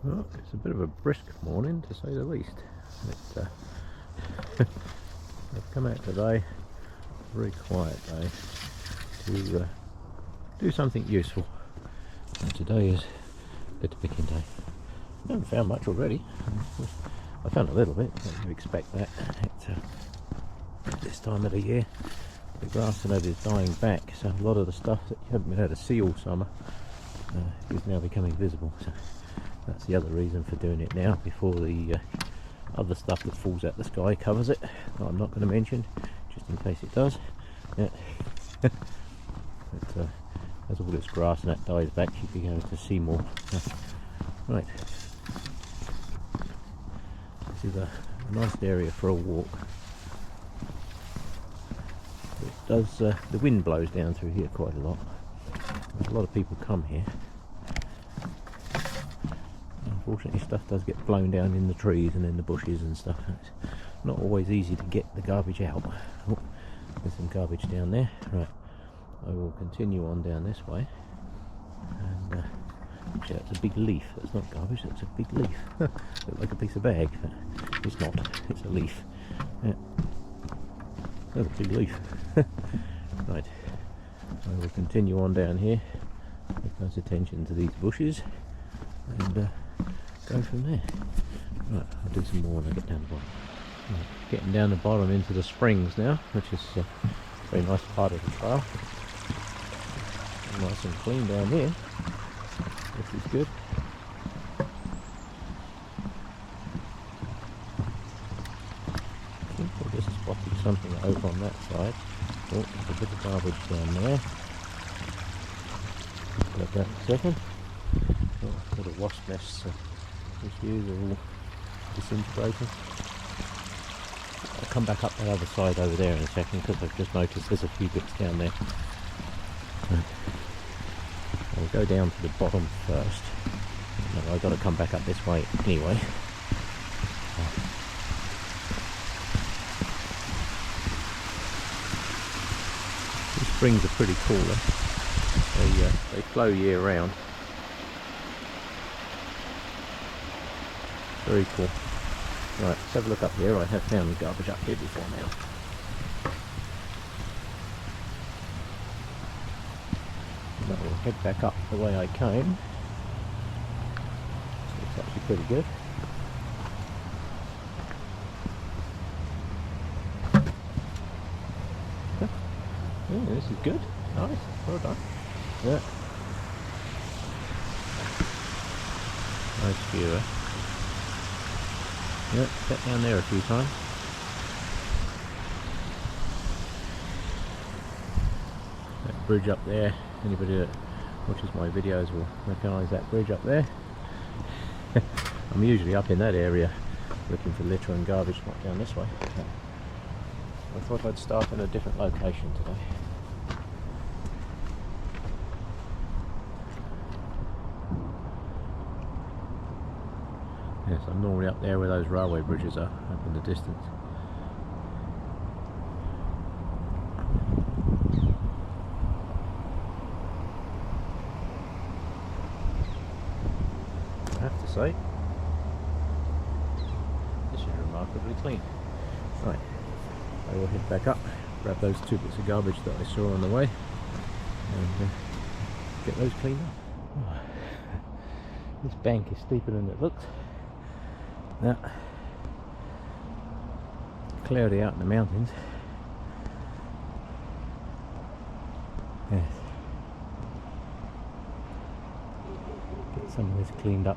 Well, it's a bit of a brisk morning to say the least. I've come out today, a very quiet day, to do something useful. And today is litter picking day. I haven't found much already. I found a little bit, you expect that at this time of the year. The grass and that is dying back, so a lot of the stuff that you haven't been able to see all summer is now becoming visible. So that's the other reason for doing it now, before the other stuff that falls out the sky covers it, that I'm not going to mention, just in case it does. Yeah. But as all this grass and that dies back, you'll be able to see more. Right, this is a nice area for a walk. It does, the wind blows down through here quite a lot. A lot of people come here. Unfortunately, stuff does get blown down in the trees and in the bushes and stuff. It's not always easy to get the garbage out. Oh, there's some garbage down there. Right, I will continue on down this way. And actually, that's a big leaf. That's not garbage. That's a big leaf. Looks like a piece of bag. It's not. It's a leaf. Yeah. That's a big leaf. Right, I will continue on down here. Pay close attention to these bushes and go from there. Right, I'll do some more when I get down the bottom. Right, getting down the bottom into the springs now, which is a very nice part of the trail. Nice and clean down here, which is good. I think I just spotted something over on that side. Oh, there's a bit of garbage down there. Got that in a second. Oh, little wasp nests, issues are all disintegrating. I'll come back up the other side over there in a second, because I've just noticed there's a few bits down there. I'll go down to the bottom first. No, I've got to come back up this way anyway. These springs are pretty cool though. They flow year round. Very cool. Right, let's have a look up here. I have found garbage up here before now. So we'll head back up the way I came. So it's actually pretty good. Yeah, this is good. Nice. Well done. Yeah. Nice view. Yep, sat down there a few times. That bridge up there, anybody that watches my videos will recognise that bridge up there. I'm usually up in that area looking for litter and garbage, not down this way. I thought I'd start in a different location today. Yes, I'm normally up there where those railway bridges are, up in the distance. I have to say, this is remarkably clean. Right, I will head back up, grab those two bits of garbage that I saw on the way, and get those cleaned up. Oh, this bank is steeper than it looks. Now, cloudy out in the mountains. Yes. Get some of this cleaned up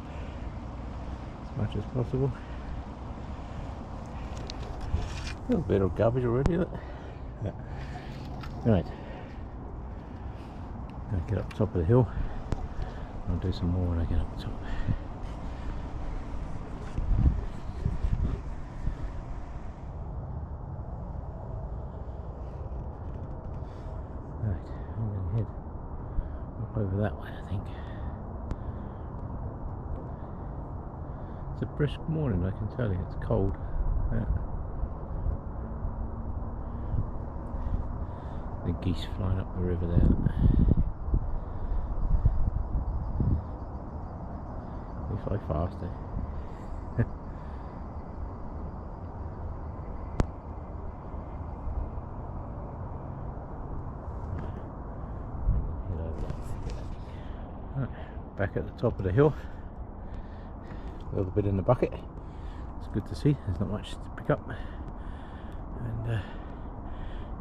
as much as possible. A little bit of garbage already, look. Yeah. Right. I'll get up the top of the hill. I'll do some more when I get up the top. Over that way, I think. It's a brisk morning, I can tell you. It's cold. Yeah. The geese flying up the river there. They so fast. Right, back at the top of the hill. A little bit in the bucket. It's good to see. There's not much to pick up. And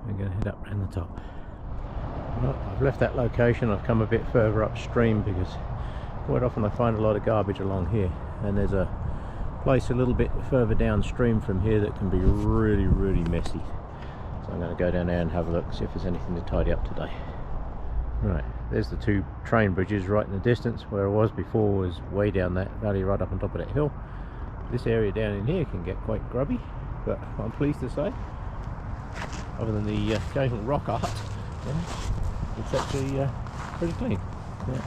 we're going to head up around the top. Well, I've left that location. I've come a bit further upstream because quite often I find a lot of garbage along here, and there's a place a little bit further downstream from here that can be really messy. So I'm going to go down there and have a look, see if there's anything to tidy up today. Right, there's the two train bridges right in the distance. Where I was before was way down that valley right up on top of that hill. This area down in here can get quite grubby, but I'm pleased to say, other than the occasional rock art, it's actually pretty clean. Yeah.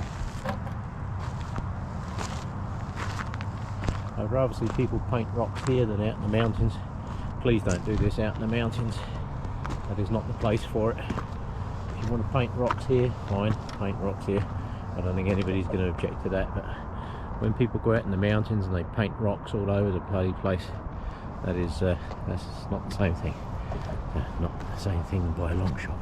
I'd rather see people paint rocks here than out in the mountains. Please don't do this out in the mountains. That is not the place for it. If you want to paint rocks here, fine, paint rocks here. I don't think anybody's going to object to that, but when people go out in the mountains and they paint rocks all over the bloody place, that's not the same thing. Not the same thing by a long shot.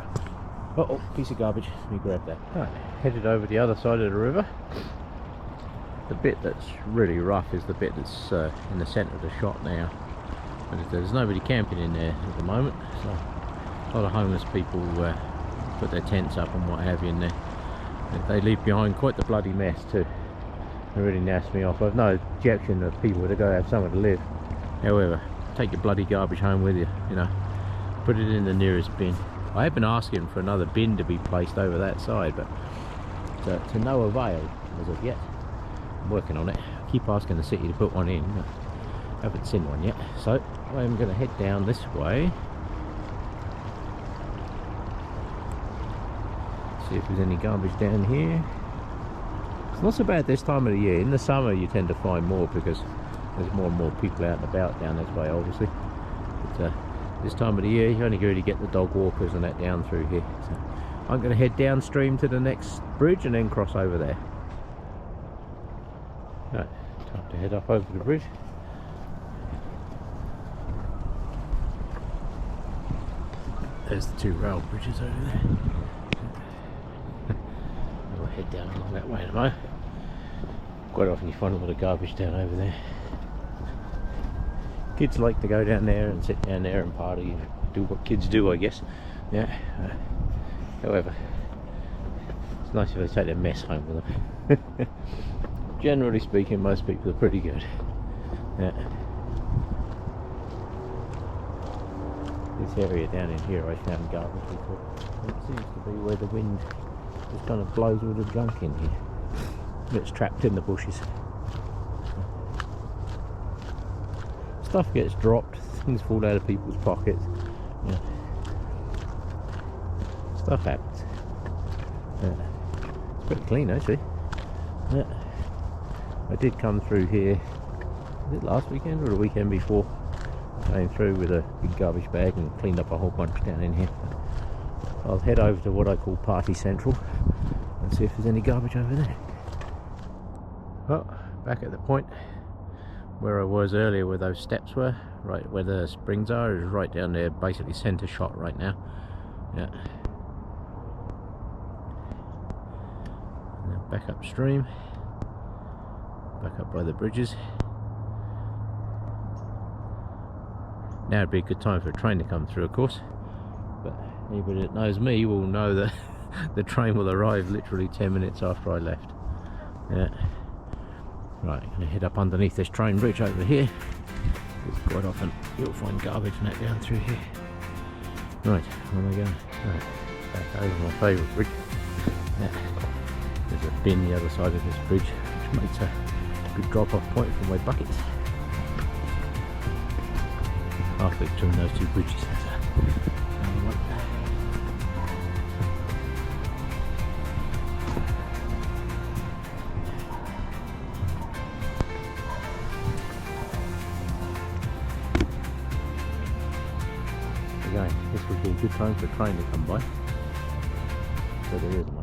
Uh-oh, piece of garbage. Let me grab that. Right, headed over the other side of the river. The bit that's really rough is the bit that's in the centre of the shot now. But there's nobody camping in there at the moment, so a lot of homeless people put their tents up and what have you in there. They leave behind quite the bloody mess too. It really nasties me off. I've no objection of people to go have somewhere to live. However, take your bloody garbage home with you, you know. Put it in the nearest bin. I have been asking for another bin to be placed over that side, but to no avail as of yet. I'm working on it. I keep asking the city to put one in, but I haven't seen one yet. So I'm going to head down this way. See if there's any garbage down here. It's not so bad this time of the year. In the summer you tend to find more because there's more and more people out and about down this way, obviously. But this time of the year you only really get the dog walkers and that down through here. So I'm going to head downstream to the next bridge and then cross over there. Right, time to head up over the bridge. There's the two rail bridges over there. We'll head down along that way in a moment. Quite often you find a lot of garbage down over there. Kids like to go down there and sit down there and party, do what kids do, I guess. Yeah. However, it's nice if they take their mess home with them. Generally speaking, most people are pretty good. Yeah. This area down in here I found garbage before. It seems to be where the wind just kind of blows all the junk in here. It's trapped in the bushes. Stuff gets dropped, things fall out of people's pockets. Yeah. Stuff happens. Yeah. It's pretty clean actually. Yeah. I did come through here, was it last weekend or the weekend before? I came through with a big garbage bag and cleaned up a whole bunch down in here. I'll head over to what I call Party Central and see if there's any garbage over there. Well, back at the point where I was earlier where those steps were, right where the springs are, is right down there, basically centre shot right now. Yeah. And then back upstream. Back up by the bridges. Now would be a good time for a train to come through, of course, but anybody that knows me will know that the train will arrive literally 10 minutes after I left. Yeah. Right, I'm going to head up underneath this train bridge over here, because quite often you'll find garbage and that down through here. Right, where am I going? Right, back over my favourite bridge. Yeah. There's a bin the other side of this bridge, which makes a good drop-off point for my buckets. Halfway between those two bridges. Again, this would be a good time for a train to come by, so there isn't one.